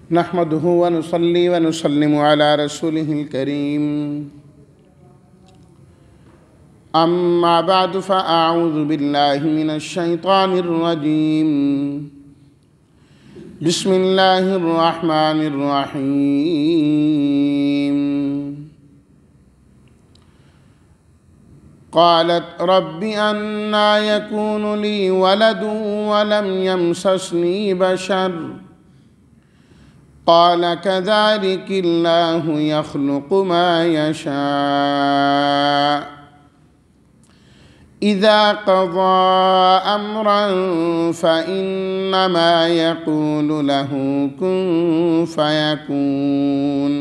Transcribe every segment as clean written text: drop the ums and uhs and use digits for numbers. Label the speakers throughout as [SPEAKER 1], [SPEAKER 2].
[SPEAKER 1] نحمده ونصلي ونسلم على رسوله الكريم أما بعد فأعوذ بالله من الشيطان الرجيم بسم الله الرحمن الرحيم قالت رب أنى يكون لي ولد ولم يمسسني بشر قال كذلك الله يخلق ما يشاء إذا قضى أمرا فإنما يقول له كن فيكون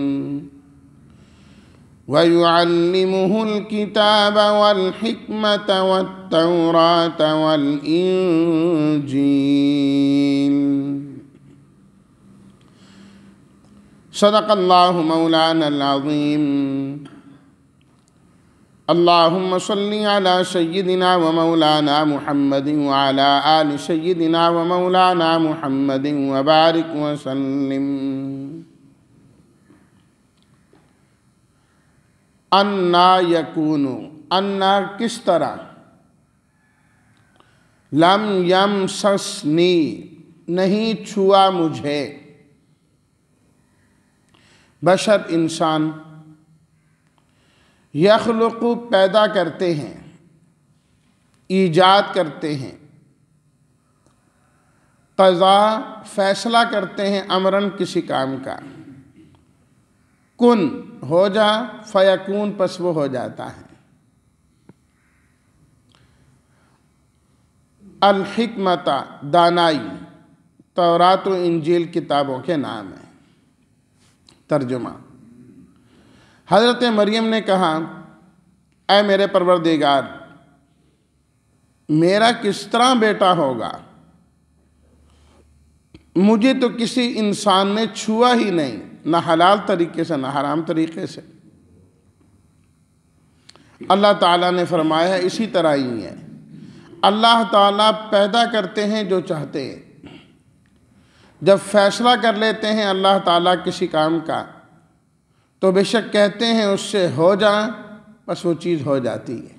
[SPEAKER 1] ويعلمه الكتاب والحكمة والتوراة والإنجيل صدق الله مولانا العظيم اللهم صل على سيدنا ومولانا محمد وعلى آل سيدنا ومولانا محمد وبارك وسلم انا یکون انا کس طرح لم یمسسنی نہیں چھوا مجھے بشر انسان یخلق پیدا کرتے ہیں ایجاد کرتے ہیں قضا فیصلہ کرتے ہیں امرن کسی کام کا کن ہو جا فیکون پس وہ ہو جاتا ہے الحکمت دانائی تورات و انجیل کتابوں کے نام ہیں ترجمہ حضرت مریم نے کہا اے میرے پروردگار میرا کس طرح بیٹا ہوگا مجھے تو کسی انسان نے چھوا ہی نہیں نہ حلال طریقے سے نہ حرام طریقے سے اللہ تعالیٰ نے فرمایا ہے اسی طرح ہی ہے اللہ تعالیٰ پیدا کرتے ہیں جو چاہتے ہیں جب فیصلہ کر لیتے ہیں اللہ تعالیٰ کسی کام کا تو بے شک کہتے ہیں اس سے ہو جا بس وہ چیز ہو جاتی ہے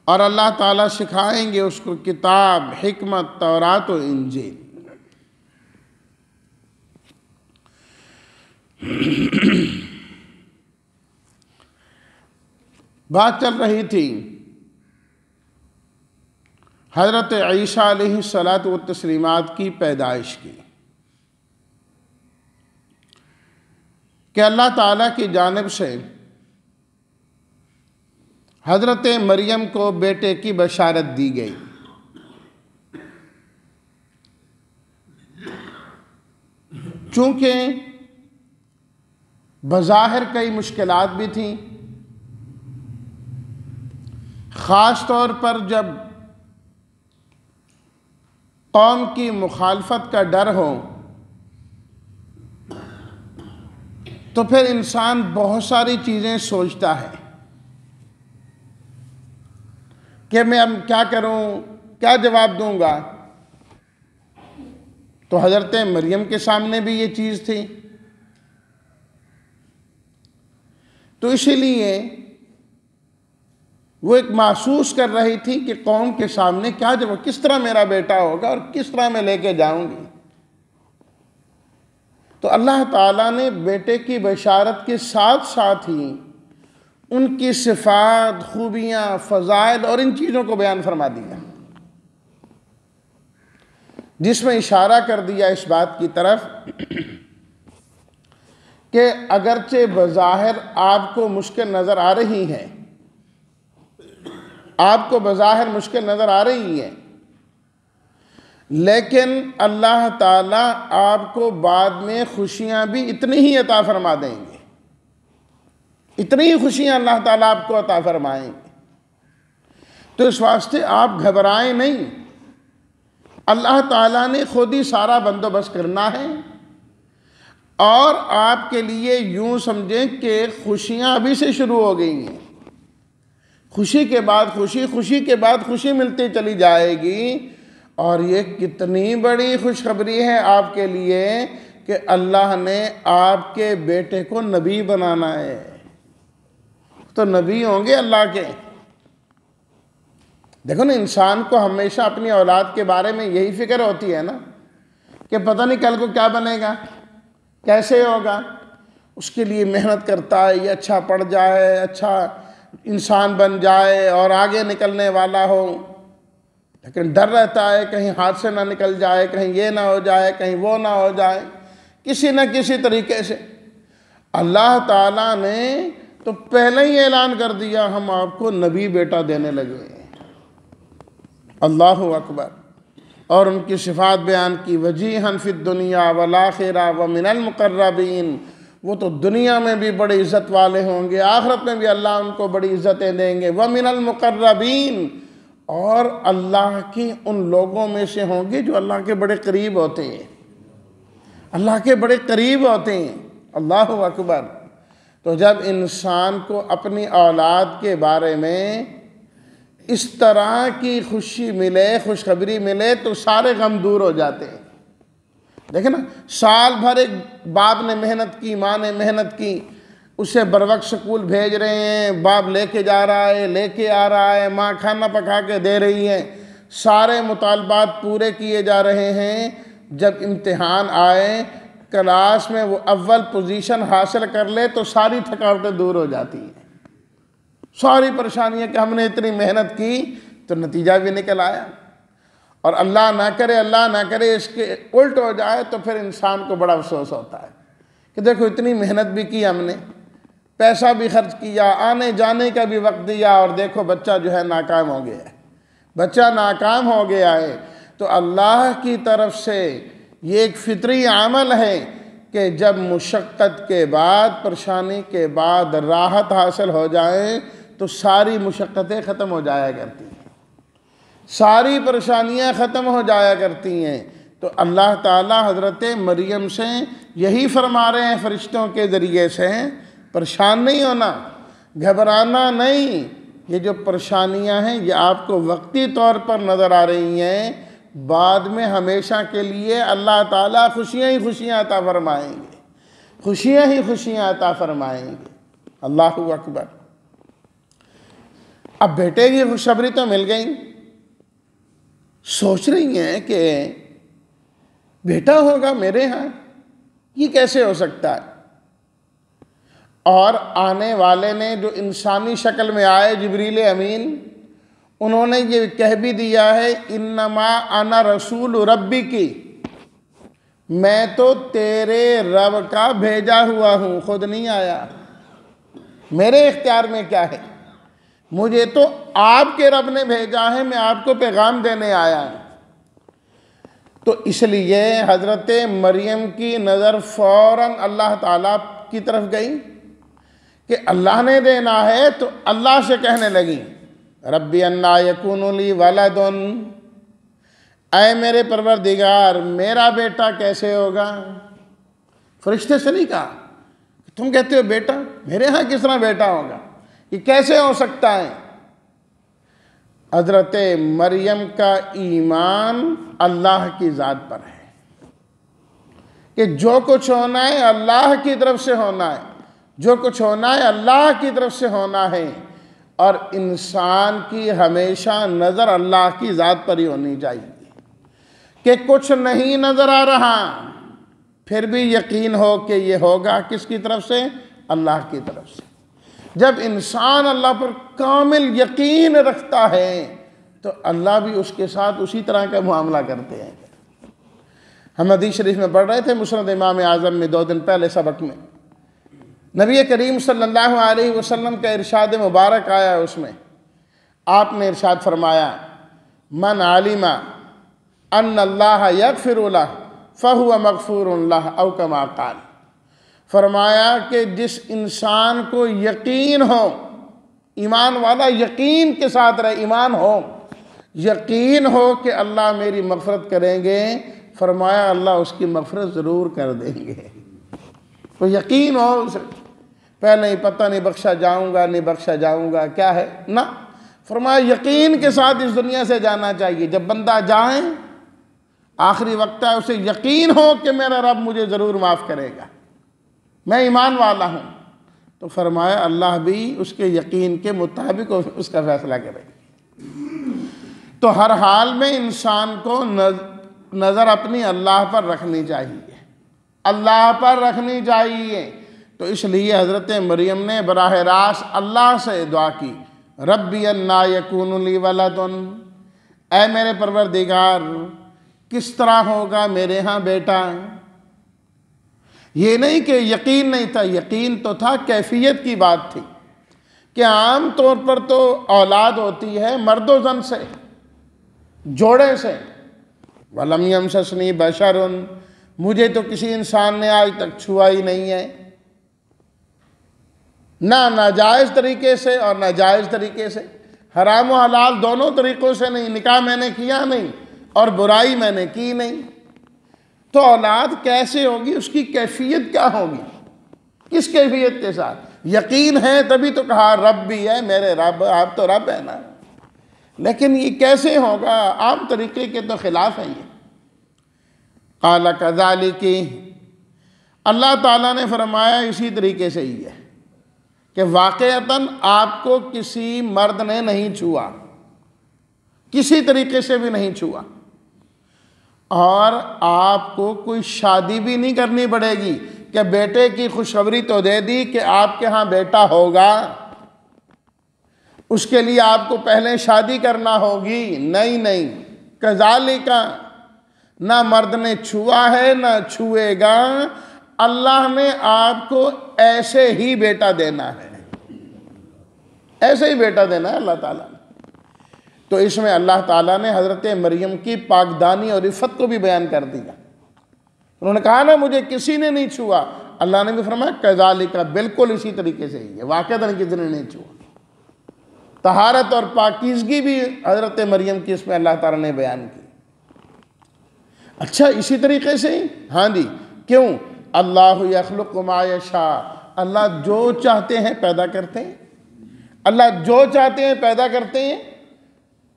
[SPEAKER 1] اور اللہ تعالیٰ سکھائیں گے اس کو کتاب حکمت تورات و انجیل بات چل رہی تھی حضرت عیسیٰ علیہ السلام کی پیدائش کی کہ اللہ تعالیٰ کی جانب سے حضرت مریم کو بیٹے کی بشارت دی گئی چونکہ بظاہر کئی مشکلات بھی تھیں خاص طور پر جب قوم کی مخالفت کا ڈر ہو تو پھر انسان بہت ساری چیزیں سوچتا ہے کہ میں اب کیا کروں کیا جواب دوں گا تو حضرت مریم کے سامنے بھی یہ چیز تھی تو اسی لیے وہ ایک محسوس کر رہی تھی کہ قوم کے سامنے کیا جواب کس طرح میرا بیٹا ہوگا اور کس طرح میں لے کے جاؤں گی تو اللہ تعالیٰ نے بیٹے کی بشارت کے ساتھ ساتھ ہی ان کی صفات خوبیاں فضائل اور ان چیزوں کو بیان فرما دیا جس میں اشارہ کر دیا اس بات کی طرف کہ اگرچہ بظاہر آپ کو مشکل نظر آ رہی ہے آپ کو بظاہر مشکل نظر آ رہی ہے لیکن اللہ تعالیٰ آپ کو بعد میں خوشیاں بھی اتنی ہی عطا فرما دیں گے اتنی ہی خوشیاں اللہ تعالیٰ آپ کو عطا فرمائیں گے تو اس واسطے آپ گھبرائیں نہیں اللہ تعالیٰ نے خود ہی سارا بندوبست کرنا ہے اور آپ کے لیے یوں سمجھیں کہ خوشیاں ابھی سے شروع ہو گئی ہیں خوشی کے بعد خوشی خوشی کے بعد خوشی ملتی چلی جائے گی اور یہ کتنی بڑی خوشخبری ہے آپ کے لیے کہ اللہ نے آپ کے بیٹے کو نبی بنانا ہے۔ تو نبی ہوں گے اللہ کے۔ دیکھو نا، انسان کو ہمیشہ اپنی اولاد کے بارے میں یہی فکر ہوتی ہے نا کہ پتہ نہیں کل کو کیا بنے گا، کیسے ہوگا۔ اس کے لیے محنت کرتا ہے، یہ اچھا پڑھ جائے، اچھا انسان بن جائے اور آگے نکلنے والا ہو، لیکن ڈر رہتا ہے کہیں ہاتھ سے نہ نکل جائے، کہیں یہ نہ ہو جائے، کہیں وہ نہ ہو جائے، کسی نہ کسی طریقے سے۔ اللہ تعالیٰ نے تو پہلے ہی اعلان کر دیا، ہم آپ کو نبی بیٹا دینے لگے۔ اللہ اکبر۔ اور ان کی صفات بیان کی، وجیہاً فی الدنیا والآخرہ ومن المقربین، وہ تو دنیا میں بھی بڑی عزت والے ہوں گے، آخرت میں بھی اللہ ان کو بڑی عزتیں دیں گے۔ ومن المقربین، اور اللہ کی ان لوگوں میں سے ہوں گے جو اللہ کے بڑے قریب ہوتے ہیں، اللہ کے بڑے قریب ہوتے ہیں۔ اللہ اکبر۔ تو جب انسان کو اپنی اولاد کے بارے میں اس طرح کی خوشی ملے، خوشخبری ملے، تو سارے غم دور ہو جاتے ہیں۔ دیکھیں نا، سال بھر ایک باپ نے محنت کی، ماں نے محنت کی، اسے بر وقت سکول بھیج رہے ہیں، باپ لے کے جا رہا ہے، لے کے آ رہا ہے، ماں کھانا پکا کے دے رہی ہے، سارے مطالبات پورے کیے جا رہے ہیں۔ جب امتحان آئے، کلاس میں وہ اول پوزیشن حاصل کر لے تو ساری تھکاوٹیں دور ہو جاتی ہیں، ساری پریشانیاں کہ ہم نے اتنی محنت کی تو نتیجہ بھی نکل آیا۔ اور اللہ نہ کرے اس کے الٹ ہو جائے تو پھر انسان کو بڑا افسوس ہوتا ہے کہ دیکھو اتنی محنت بھی کی ہم نے، پیسہ بھی خرچ کیا، آنے جانے کا بھی وقت دیا، اور دیکھو بچہ جو ہے ناکام ہو گیا ہے، بچہ ناکام ہو گیا ہے۔ تو اللہ کی طرف سے یہ ایک فطری عمل ہے کہ جب مشقت کے بعد، پریشانی کے بعد راحت حاصل ہو جائے تو ساری مشقتیں ختم ہو جایا کرتی ہیں، ساری پریشانیاں ختم ہو جایا کرتی ہیں۔ تو اللہ تعالیٰ حضرت مریم سے یہی فرما رہے ہیں فرشتوں کے ذریعے سے، پریشان نہیں ہونا، گھبرانا نہیں۔ یہ جو پریشانیاں ہیں یہ آپ کو وقتی طور پر نظر آ رہی ہیں، بعد میں ہمیشہ کے لیے اللہ تعالیٰ خوشیاں ہی خوشیاں عطا فرمائیں گے، خوشیاں ہی خوشیاں عطا فرمائیں گے۔ اللہ اکبر۔ اب بیٹے کی خوشخبری تو مل گئی، سوچ رہی ہیں کہ بیٹا ہوگا میرے ہاں، یہ کیسے ہو سکتا ہے؟ اور آنے والے نے جو انسانی شکل میں آئے، جبریل امین، انہوں نے یہ کہہ بھی دیا ہے، انما انا رسول ربی کی، میں تو تیرے رب کا بھیجا ہوا ہوں، خود نہیں آیا، میرے اختیار میں کیا ہے، مجھے تو آپ کے رب نے بھیجا ہے، میں آپ کو پیغام دینے آیا ہوں۔ تو اس لیے حضرت مریم کی نظر فوراً اللہ تعالیٰ کی طرف گئی کہ اللہ نے دینا ہے، تو اللہ سے کہنے لگی، ربی انا یکون لی ولد، اے میرے پروردگار میرا بیٹا کیسے ہوگا؟ فرشتے سے نہیں کہا، تم کہتے ہو بیٹا، میرے ہاں کس طرح بیٹا ہوگا، یہ کیسے ہو سکتا ہے؟ حضرت مریم کا ایمان اللہ کی ذات پر ہے کہ جو کچھ ہونا ہے اللہ کی طرف سے ہونا ہے، جو کچھ ہونا ہے اللہ کی طرف سے ہونا ہے، اور انسان کی ہمیشہ نظر اللہ کی ذات پر ہی ہونی چاہیے کہ کچھ نہیں نظر آ رہا، پھر بھی یقین ہو کہ یہ ہوگا کس کی طرف سے؟ اللہ کی طرف سے۔ جب انسان اللہ پر کامل یقین رکھتا ہے تو اللہ بھی اس کے ساتھ اسی طرح کا معاملہ کرتے ہیں۔ ہم حدیث شریف میں پڑھ رہے تھے مسند امام اعظم میں 2 دن پہلے سبق میں، نبی کریم صلی اللہ علیہ وسلم کا ارشاد مبارک آیا، اس میں آپ نے ارشاد فرمایا، من علم ان اللہ یغفر لہ فہو مغفور لہ او کما قال، فرمایا کہ جس انسان کو یقین ہو، ایمان والا یقین کے ساتھ رہے، ایمان ہو، یقین ہو کہ اللہ میری مغفرت کریں گے، فرمایا اللہ اس کی مغفرت ضرور کر دیں گے۔ تو یقین ہو اسے، پہلے نہیں پتہ نہیں بخشا جاؤں گا نہیں بخشا جاؤں گا کیا ہے، نہ، فرمایا یقین کے ساتھ اس دنیا سے جانا چاہیے۔ جب بندہ جائے آخری وقت ہے، اسے یقین ہو کہ میرا رب مجھے ضرور معاف کرے گا، میں ایمان والا ہوں، تو فرمایا اللہ بھی اس کے یقین کے مطابق اس کا فیصلہ کرے گا۔ تو ہر حال میں انسان کو نظر اپنی اللہ پر رکھنی چاہیے، اللہ پر رکھنی چاہیے۔ تو اس لیے حضرت مریم نے براہ راست اللہ سے دعا کی، ربی انا یکون لی ولد، اے میرے پروردگار کس طرح ہوگا میرے ہاں بیٹا۔ یہ نہیں کہ یقین نہیں تھا، یقین تو تھا، کیفیت کی بات تھی کہ عام طور پر تو اولاد ہوتی ہے مرد و زن سے، جوڑے سے، وَلَمْ يَمْسَسْنِي بَشَرٌ، مجھے تو کسی انسان نے آج تک چھوا ہی نہیں ہے، نہ ناجائز طریقے سے اور نہ جائز طریقے سے، حرام و حلال دونوں طریقوں سے نہیں، نکاح میں نے کیا نہیں اور برائی میں نے کی نہیں، تو اولاد کیسے ہوگی، اس کی کیفیت کیا ہوگی، کس کیفیت کے ساتھ؟ یقین ہے تبھی تو کہا رب بھی ہے، میرے رب، آپ تو رب ہے نا، لیکن یہ کیسے ہوگا، عام طریقے کے تو خلاف ہے یہ۔ قال کذالک، اللہ تعالیٰ نے فرمایا اسی طریقے سے ہی ہے کہ واقعتاً آپ کو کسی مرد نے نہیں چھوا، کسی طریقے سے بھی نہیں چھوا، اور آپ کو کوئی شادی بھی نہیں کرنی پڑے گی کہ بیٹے کی خوشخبری تو دے دی کہ آپ کے ہاں بیٹا ہوگا، اس کے لیے آپ کو پہلے شادی کرنا ہوگی، نہیں، کذالک، نہ مرد نے چھوا ہے نہ چھوئے گا، اللہ نے آپ کو ایسے ہی بیٹا دینا ہے، ایسے ہی بیٹا دینا ہے اللہ تعالیٰ نے۔ تو اس میں اللہ تعالیٰ نے حضرت مریم کی پاکدانی اور عفت کو بھی بیان کر دیا۔ انہوں نے کہا نا مجھے کسی نے نہیں چھوا، اللہ نے بھی فرمایا کذالک، بالکل اسی طریقے سے ہی ہے، واقعتاً کسی نے نہیں چھوا۔ طہارت اور پاکیزگی بھی حضرت مریم کی اس میں اللہ تعالیٰ نے بیان کی۔ اچھا اسی طریقے سے ہی، ہاں جی، کیوں؟ اللہ یخلق ما یشاء، اللہ جو چاہتے ہیں پیدا کرتے ہیں، اللہ جو چاہتے ہیں پیدا کرتے ہیں۔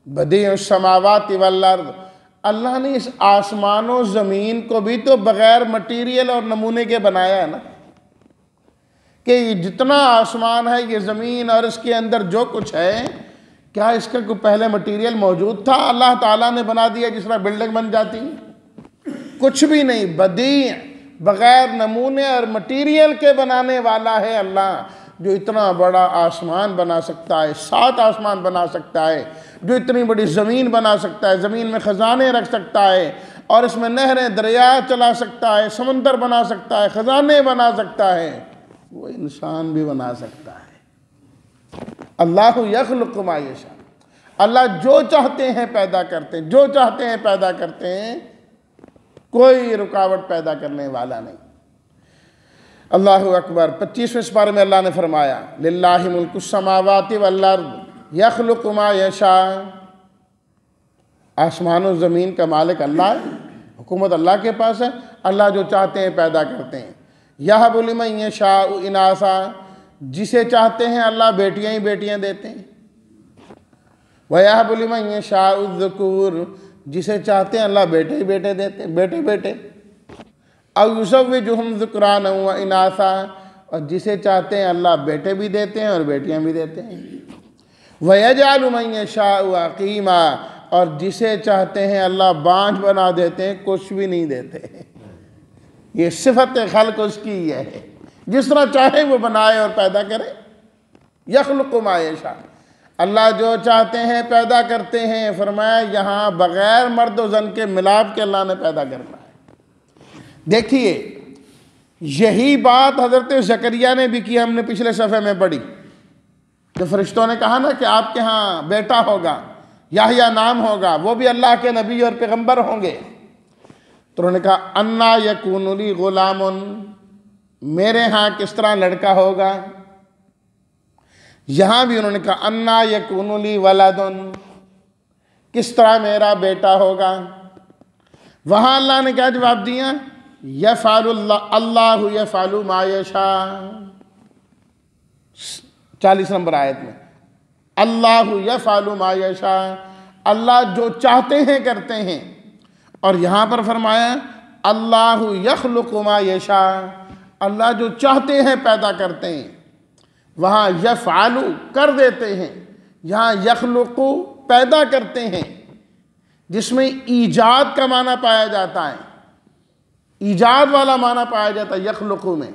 [SPEAKER 1] بدیع السماوات والارض، اللہ نے اس آسمان و زمین کو بھی تو بغیر مٹیریل اور نمونے کے بنایا ہے نا، کہ یہ جتنا آسمان ہے، یہ زمین اور اس کے اندر جو کچھ ہے، کیا اس کا کوئی پہلے مٹیریل موجود تھا؟ اللہ تعالیٰ نے بنا دیا جس طرح بلڈنگ بن جاتی، کچھ بھی نہیں، بدیع، بغیر نمونے اور مٹیریل کے بنانے والا ہے اللہ، جو اتنا بڑا آسمان بنا سکتا ہے، 7 آسمان بنا سکتا ہے، جو اتنی بڑی زمین بنا سکتا ہے، زمین میں خزانے رکھ سکتا ہے اور اس میں نہریں دریا چلا سکتا ہے، سمندر بنا سکتا ہے، خزانے بنا سکتا ہے، وہ انسان بھی بنا سکتا ہے۔ اللہ یخلق ما یشاء، اللہ جو چاہتے ہیں پیدا کرتے ہیں، جو چاہتے ہیں پیدا کرتے ہیں، کوئی رکاوٹ پیدا کرنے والا نہیں۔ اللہ اکبر۔ 25ویں سپارے میں اللہ نے فرمایا للہ ملک السماوات والارض یخلق ما یشاء، آسمان و زمین کا مالک اللہ ہے، حکومت اللہ کے پاس ہے، اللہ جو چاہتے ہیں پیدا کرتے ہیں۔ یہب لمن یشاء اناثا، جسے چاہتے ہیں اللہ بیٹیاں ہی بیٹیاں دیتے ہیں، وَيَهَبُ لِمَن يَشَاءُ الذُّكُورَ، جسے چاہتے ہیں اللہ بیٹے ہی بیٹے دیتے ہیں، بیٹے، اَوْ يُزَوِّجُهُمْ ذُكْرَانًا وَإِنَاثًا، اور جسے چاہتے ہیں اللہ بیٹے بھی دیتے ہیں اور بیٹیاں بھی دیتے ہیں، وَيَجْعَلُ مَن يَشَاءُ عَقِيمًا، اور جسے چاہتے ہیں اللہ بانجھ بنا دیتے ہیں، کچھ بھی نہیں دیتے۔ یہ صفت خلق اس کی یہ ہے، جس طرح چاہے وہ بنائے اور پیدا کرے۔ یخلق ما یشاء، اللہ جو چاہتے ہیں پیدا کرتے ہیں، فرمایا یہاں بغیر مرد و زن کے ملاپ کے اللہ نے پیدا کرنا ہے۔ دیکھیے یہی بات حضرت زکریا نے بھی کی، ہم نے پچھلے صفحے میں پڑھی، جو فرشتوں نے کہا نا کہ آپ کے ہاں بیٹا ہوگا، یحییٰ نام ہوگا، وہ بھی اللہ کے نبی اور پیغمبر ہوں گے، تو انہوں نے کہا انا یکون لی غلام، میرے ہاں کس طرح لڑکا ہوگا۔ یہاں بھی انہوں نے کہا انا یکون لی ولد، کس طرح میرا بیٹا ہوگا۔ وہاں اللہ نے کیا جواب دیا؟ یفعل اللہ یفعل ما یشاء، 40 نمبر آیت میں، اللہ یفعل ما یشاء، اللہ جو چاہتے ہیں کرتے ہیں، اور یہاں پر فرمایا اللہ یخلق ما یشاء، اللہ جو چاہتے ہیں پیدا کرتے ہیں، وہاں یفعل کر دیتے ہیں، یہاں یخلق پیدا کرتے ہیں، جس میں ایجاد کا معنی پایا جاتا ہے، ایجاد والا معنی پایا جاتا ہے یخلق میں،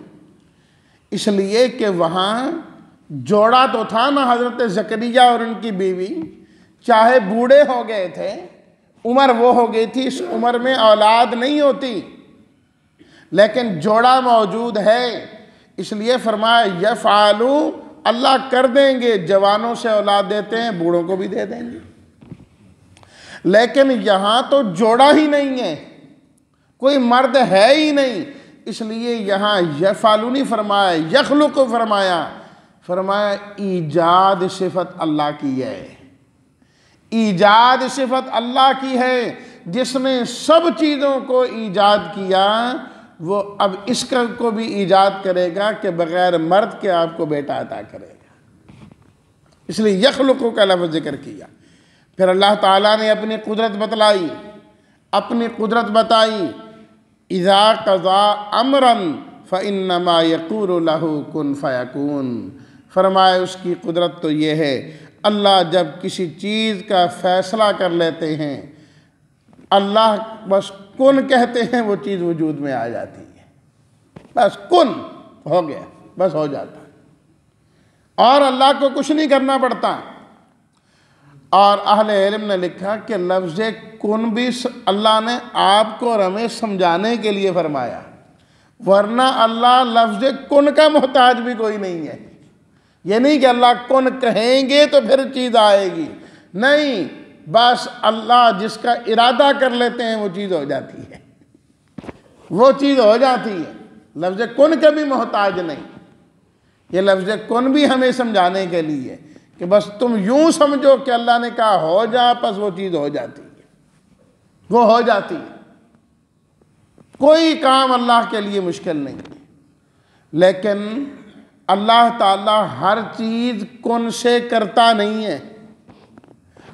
[SPEAKER 1] اس لیے کہ وہاں جوڑا تو تھا نا حضرت زکریا اور ان کی بیوی، چاہے بوڑھے ہو گئے تھے، عمر وہ ہو گئی تھی، اس عمر میں اولاد نہیں ہوتی، لیکن جوڑا موجود ہے، اس لیے فرمایا یفعلوا، اللہ کر دیں گے، جوانوں سے اولاد دیتے ہیں، بوڑھوں کو بھی دے دیں گے، لیکن یہاں تو جوڑا ہی نہیں ہے، کوئی مرد ہے ہی نہیں، اس لیے یہاں یفعلوا نہیں فرمایا، یخلق فرمایا ایجاد صفت اللہ کی ہے، ایجاد صفت اللہ کی ہے، جس نے سب چیزوں کو ایجاد کیا، وہ اب اس کو بھی ایجاد کرے گا کہ بغیر مرد کے آپ کو بیٹا عطا کرے گا، اس لیے یخلق کا لفظ ذکر کیا۔ پھر اللہ تعالیٰ نے اپنی قدرت بتلائی، اپنی قدرت بتائی، اذا قضا امرا فانما یقول له کن فیکون، فرمایا اس کی قدرت تو یہ ہے، اللہ جب کسی چیز کا فیصلہ کر لیتے ہیں، اللہ بس کن کہتے ہیں، وہ چیز وجود میں آ جاتی ہے، بس کن ہو گیا، بس ہو جاتا ہے، اور اللہ کو کچھ نہیں کرنا پڑتا۔ اور اہل علم نے لکھا کہ لفظ کن بھی اللہ نے آپ کو اور ہمیں سمجھانے کے لیے فرمایا، ورنہ اللہ لفظ کن کا محتاج بھی کوئی نہیں ہے، یہ نہیں کہ اللہ کن کہیں گے تو پھر چیز آئے گی، نہیں، بس اللہ جس کا ارادہ کر لیتے ہیں وہ چیز ہو جاتی ہے، وہ چیز ہو جاتی ہے، لفظ کن کا بھی محتاج نہیں۔ یہ لفظ کن بھی ہمیں سمجھانے کے لیے کہ بس تم یوں سمجھو کہ اللہ نے کہا ہو جا، بس وہ چیز ہو جاتی ہے، وہ ہو جاتی ہے، کوئی کام اللہ کے لیے مشکل نہیں ہے۔ لیکن اللہ تعالیٰ ہر چیز کن سے کرتا نہیں ہے،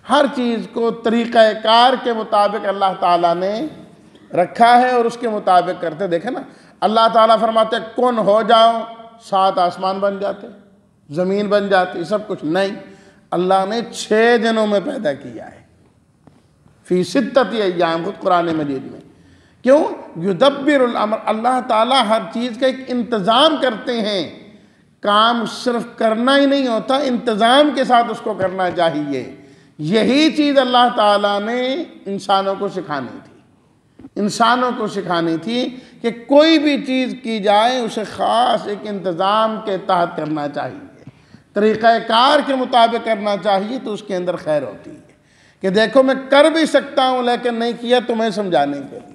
[SPEAKER 1] ہر چیز کو طریقہ کار کے مطابق اللہ تعالیٰ نے رکھا ہے اور اس کے مطابق کرتے۔ دیکھیں نا، اللہ تعالیٰ فرماتے کن ہو جاؤ، 7 آسمان بن جاتے، زمین بن جاتی، سب کچھ، نہیں، اللہ نے 6 دنوں میں پیدا کیا ہے، فی 6 ایام، خود قرآن مجید میں۔ کیوں؟ یدبر الامر، اللہ تعالیٰ ہر چیز کا ایک انتظام کرتے ہیں، کام صرف کرنا ہی نہیں ہوتا، انتظام کے ساتھ اس کو کرنا چاہیے۔ یہی چیز اللہ تعالیٰ نے انسانوں کو سکھانی تھی، انسانوں کو سکھانی تھی کہ کوئی بھی چیز کی جائے اسے خاص ایک انتظام کے تحت کرنا چاہیے، طریقہ کار کے مطابق کرنا چاہیے، تو اس کے اندر خیر ہوتی ہے کہ دیکھو میں کر بھی سکتا ہوں لیکن نہیں کیا تمہیں سمجھانے کے لیے۔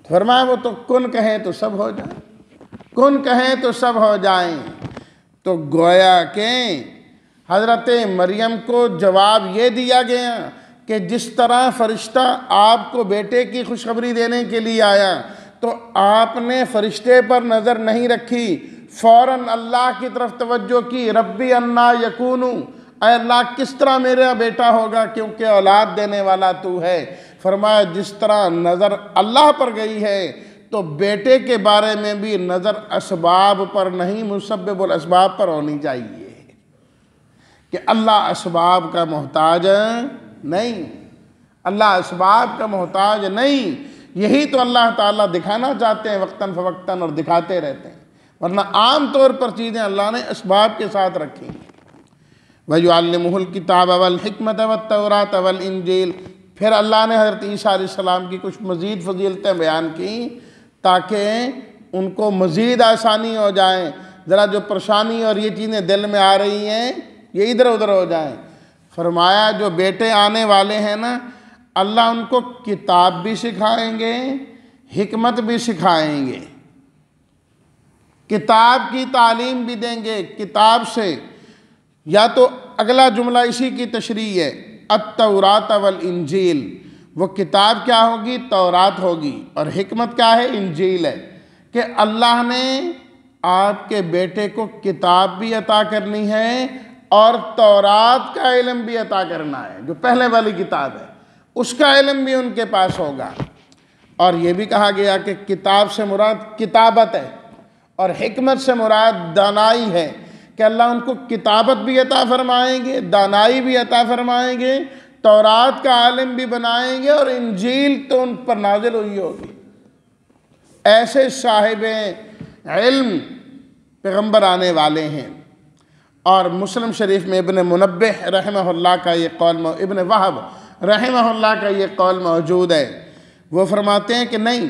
[SPEAKER 1] فرمایا وہ تو کن کہیں تو سب ہو جائیں، کن کہیں تو سب ہو جائیں۔ تو گویا کہ حضرت مریم کو جواب یہ دیا گیا کہ جس طرح فرشتہ آپ کو بیٹے کی خوشخبری دینے کے لیے آیا تو آپ نے فرشتے پر نظر نہیں رکھی، فوراً اللہ کی طرف توجہ کی، ربی انا یکون، اے اللہ کس طرح میرا بیٹا ہوگا کیونکہ اولاد دینے والا تو ہے۔ فرمایا جس طرح نظر اللہ پر گئی ہے تو بیٹے کے بارے میں بھی نظر اسباب پر نہیں، مسبب الاسباب پر ہونی چاہیے کہ اللہ اسباب کا محتاج نہیں، اللہ اسباب کا محتاج نہیں۔ یہی تو اللہ تعالیٰ دکھانا چاہتے ہیں وقتاً فوقتاً، اور دکھاتے رہتے ہیں، ورنہ عام طور پر چیزیں اللہ نے اسباب کے ساتھ رکھی ہیں۔ وَيُعَلِّمُهُ الْكِتَابَ وَالْحِكْمَةَ وَالتَّوْرَاةَ وَالْإِنْجِيلَ، پھر اللہ نے حضرت عیسیٰ علیہ السلام کی کچھ مزید فضیلتیں بیان کی تاکہ ان کو مزید آسانی ہو جائیں، ذرا جو پریشانی اور یہ چیزیں دل میں آ رہی ہیں یہ ادھر ادھر ہو جائیں۔ فرمایا جو بیٹے آنے والے ہیں نا، اللہ ان کو کتاب بھی سکھائیں گے، حکمت بھی سکھائیں گے، کتاب کی تعلیم بھی دیں گے۔ کتاب سے یا تو اگلا جملہ اسی کی تشریح ہے، التوراۃ والانجیل، وہ کتاب کیا ہوگی؟ تورات ہوگی، اور حکمت کیا ہے؟ انجیل ہے، کہ اللہ نے آپ کے بیٹے کو کتاب بھی عطا کرنی ہے اور تورات کا علم بھی عطا کرنا ہے، جو پہلے والی کتاب ہے اس کا علم بھی ان کے پاس ہوگا۔ اور یہ بھی کہا گیا کہ کتاب سے مراد کتابت ہے اور حکمت سے مراد دانائی ہے، کہ اللہ ان کو کتابت بھی عطا فرمائیں گے، دانائی بھی عطا فرمائیں گے، تورات کا عالم بھی بنائیں گے، اور انجیل تو ان پر نازل ہوئی ہوگی۔ ایسے صاحب علم پیغمبر آنے والے ہیں۔ اور مسلم شریف میں ابن منبہ رحمہ اللہ کا یہ قول، ابن وہب رحمہ اللہ کا یہ قول موجود ہے۔ وہ فرماتے ہیں کہ نہیں،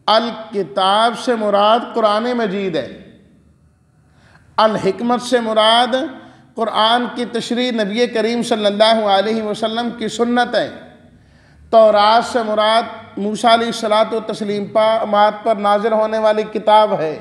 [SPEAKER 1] الکتاب سے مراد قرآن مجید ہے، الحکمت سے مراد قرآن کی تشریح نبی کریم صلی اللہ علیہ وسلم کی سنت ہے، تورات سے مراد موسیٰ علیہ الصلوۃ والتسلیم پر نازل ہونے والی کتاب ہے،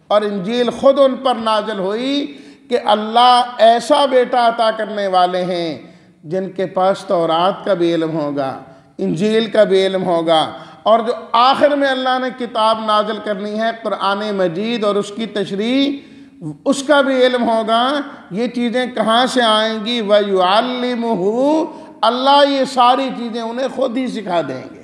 [SPEAKER 1] اور انجیل خود ان پر نازل ہوئی کہ اللہ ایسا بیٹا عطا کرنے والے ہیں جن کے پاس تورات کا بھی علم ہوگا، انجیل کا بھی علم ہوگا، اور جو آخر میں اللہ نے کتاب نازل کرنی ہے قرآن مجید اور اس کی تشریح، اس کا بھی علم ہوگا۔ یہ چیزیں کہاں سے آئیں گی؟ وَيُعَلِّمُهُ، اللہ یہ ساری چیزیں انہیں خود ہی سکھا دیں گے،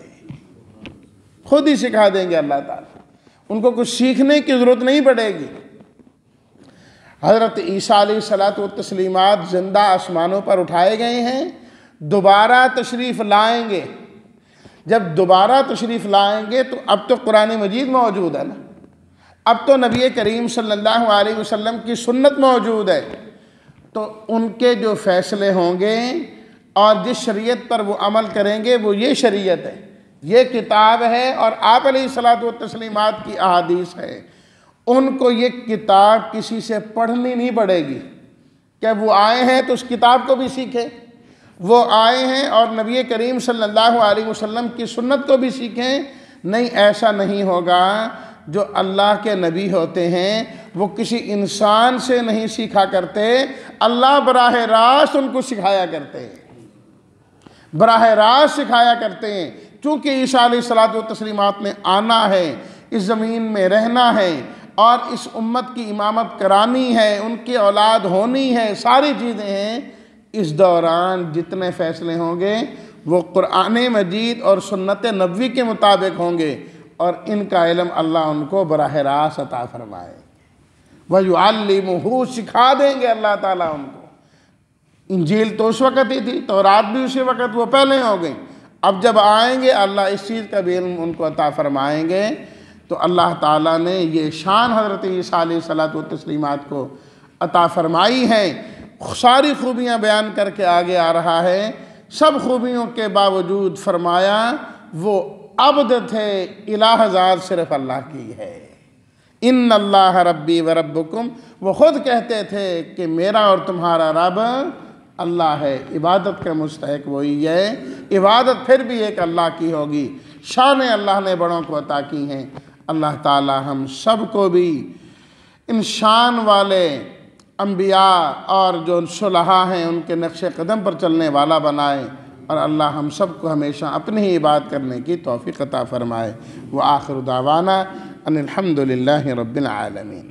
[SPEAKER 1] خود ہی سکھا دیں گے اللہ تعالیٰ، ان کو کچھ سیکھنے کی ضرورت نہیں پڑے گی۔ حضرت عیسیٰ علیہ الصلوۃ والتسلیمات زندہ آسمانوں پر اٹھائے گئے ہیں، دوبارہ تشریف لائیں گے۔ جب دوبارہ تشریف لائیں گے تو اب تو قرآن مجید موجود ہے نا، اب تو نبی کریم صلی اللہ علیہ وسلم کی سنت موجود ہے، تو ان کے جو فیصلے ہوں گے اور جس شریعت پر وہ عمل کریں گے وہ یہ شریعت ہے، یہ کتاب ہے، اور آپ علیہ الصلوۃ والتسلیمات کی احادیث ہے۔ ان کو یہ کتاب کسی سے پڑھنی نہیں پڑے گی کہ وہ آئے ہیں تو اس کتاب کو بھی سیکھیں، وہ آئے ہیں اور نبی کریم صلی اللہ علیہ وسلم کی سنت کو بھی سیکھیں۔ نہیں، ایسا نہیں ہوگا۔ جو اللہ کے نبی ہوتے ہیں وہ کسی انسان سے نہیں سیکھا کرتے، اللہ براہ راست ان کو سکھایا کرتے ہیں، براہ راست سکھایا کرتے ہیں۔ چونکہ عیسیٰ علیہ الصلوۃ والتسلیمات نے آنا ہے، اس زمین میں رہنا ہے، اور اس امت کی امامت کرانی ہے، ان کی اولاد ہونی ہے، ساری چیزیں ہیں۔ اس دوران جتنے فیصلے ہوں گے وہ قرآن مجید اور سنت نبوی کے مطابق ہوں گے، اور ان کا علم اللہ ان کو براہ راست عطا فرمائے۔ وَيُعَلِّمُهُ، سکھا دیں گے اللہ تعالیٰ ان کو۔ انجیل تو اس وقت ہی تھی، تورات بھی اسی وقت، وہ پہلے ہو گئی۔ اب جب آئیں گے اللہ اس چیز کا بھی علم ان کو عطا فرمائیں گے۔ تو اللہ تعالیٰ نے یہ شان حضرت عیسیٰ علیہ الصلوۃ والتسلیمات کو عطا فرمائی ہے۔ ساری خوبیاں بیان کر کے آگے آ رہا ہے۔ سب خوبیوں کے باوجود فرمایا وہ عبد تھے، الہ ذات صرف اللہ کی ہے۔ ان اللہ ربی و ربکم، وہ خود کہتے تھے کہ میرا اور تمہارا رب اللہ ہے، عبادت کا مستحق وہی ہے، عبادت پھر بھی ایک اللہ کی ہوگی۔ شان اللہ نے بڑوں کو عطا کی ہیں۔ اللہ تعالی ہم سب کو بھی ان شان والے انبیاء اور جو صلحاء ہیں ان کے نقش قدم پر چلنے والا بنائے، اور اللہ ہم سب کو ہمیشہ اپنی ہی عبادت کرنے کی توفیق عطا فرمائے۔ وآخر دعوانا ان الحمد للہ رب العالمین۔